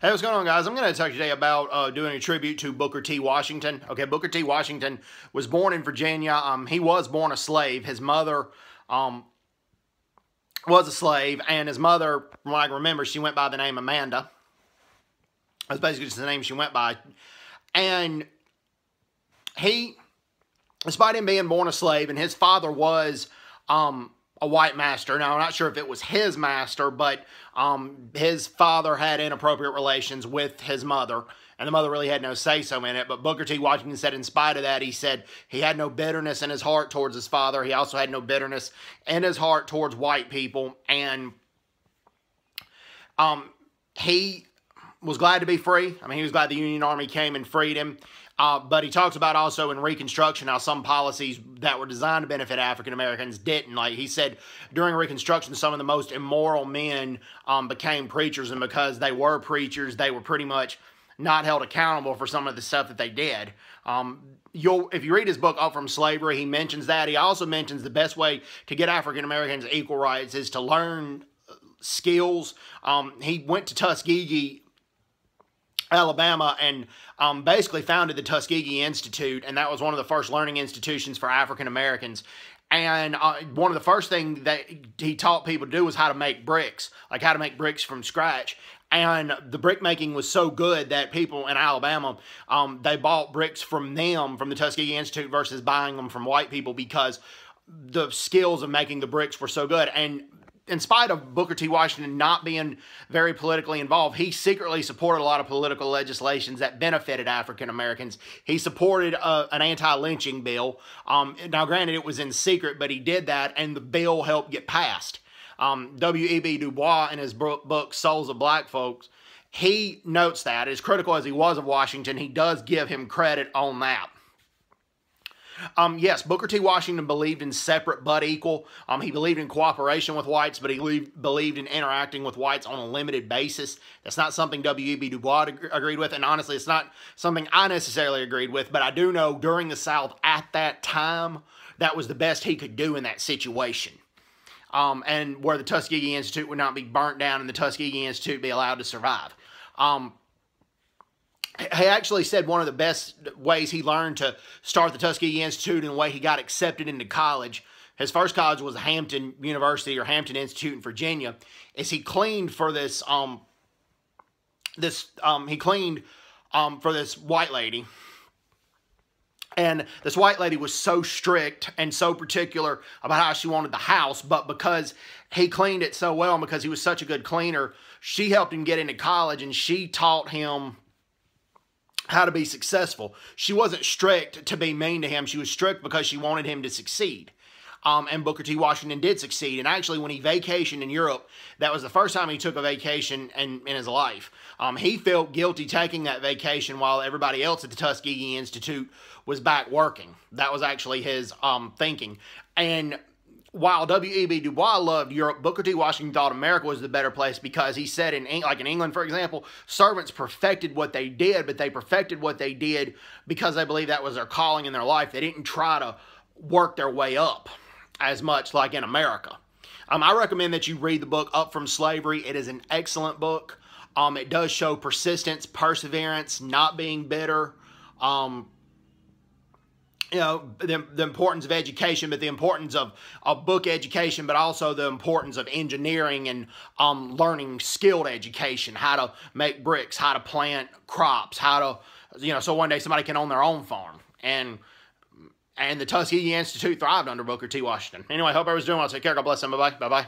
Hey, what's going on, guys? I'm going to talk today about doing a tribute to Booker T. Washington. Okay, Booker T. Washington was born in Virginia. He was born a slave. His mother was a slave, and his mother, from what I can remember, she went by the name Amanda. That's basically just the name she went by. And he, despite him being born a slave, and his father was a white master. Now, I'm not sure if it was his master, but his father had inappropriate relations with his mother, and the mother really had no say-so in it. But Booker T. Washington said in spite of that, he said he had no bitterness in his heart towards his father. He also had no bitterness in his heart towards white people, and he was glad to be free. I mean, he was glad the Union Army came and freed him. But he talks about also in Reconstruction how some policies that were designed to benefit African Americans didn't. Like he said, during Reconstruction, some of the most immoral men became preachers, and because they were preachers, they were pretty much not held accountable for some of the stuff that they did. If you read his book, Up From Slavery, he mentions that. He also mentions the best way to get African Americans equal rights is to learn skills. He went to Tuskegee, Alabama, and basically founded the Tuskegee Institute, and that was one of the first learning institutions for African Americans. And one of the first things that he taught people to do was how to make bricks, like how to make bricks from scratch. And the brick making was so good that people in Alabama, they bought bricks from them, from the Tuskegee Institute, versus buying them from white people, because the skills of making the bricks were so good. And in spite of Booker T. Washington not being very politically involved, he secretly supported a lot of political legislations that benefited African Americans. He supported an anti-lynching bill. Now, granted, it was in secret, but he did that, and the bill helped get passed. W.E.B. Du Bois, in his book, Souls of Black Folks, he notes that. As critical as he was of Washington, he does give him credit on that. Yes, Booker T. Washington believed in separate but equal. He believed in cooperation with whites, but he believed in interacting with whites on a limited basis. That's not something W.E.B. Du Bois agreed with, and honestly, it's not something I necessarily agreed with, but I do know during the South at that time, that was the best he could do in that situation. And where the Tuskegee Institute would not be burnt down and the Tuskegee Institute be allowed to survive. He actually said one of the best ways he learned to start the Tuskegee Institute and the way he got accepted into college, his first college was Hampton University or Hampton Institute in Virginia, is he cleaned for this, for this white lady. And this white lady was so strict and so particular about how she wanted the house, but because he cleaned it so well and because he was such a good cleaner, she helped him get into college, and she taught him how to be successful. She wasn't strict to be mean to him. She was strict because she wanted him to succeed. And Booker T. Washington did succeed. And actually, when he vacationed in Europe, that was the first time he took a vacation in his life. He felt guilty taking that vacation while everybody else at the Tuskegee Institute was back working. That was actually his thinking. And while W.E.B. Du Bois loved Europe, Booker T. Washington thought America was the better place, because he said, like in England, for example, servants perfected what they did, but they perfected what they did because they believed that was their calling in their life. They didn't try to work their way up as much like in America. I recommend that you read the book Up From Slavery. It is an excellent book. It does show persistence, perseverance, not being bitter, you know, the importance of education, but the importance of book education, but also the importance of engineering and learning skilled education, how to make bricks, how to plant crops, how to, you know, so one day somebody can own their own farm. And the Tuskegee Institute thrived under Booker T. Washington. Anyway, hope everyone's doing well. Take care. God bless them. Bye-bye. Bye-bye.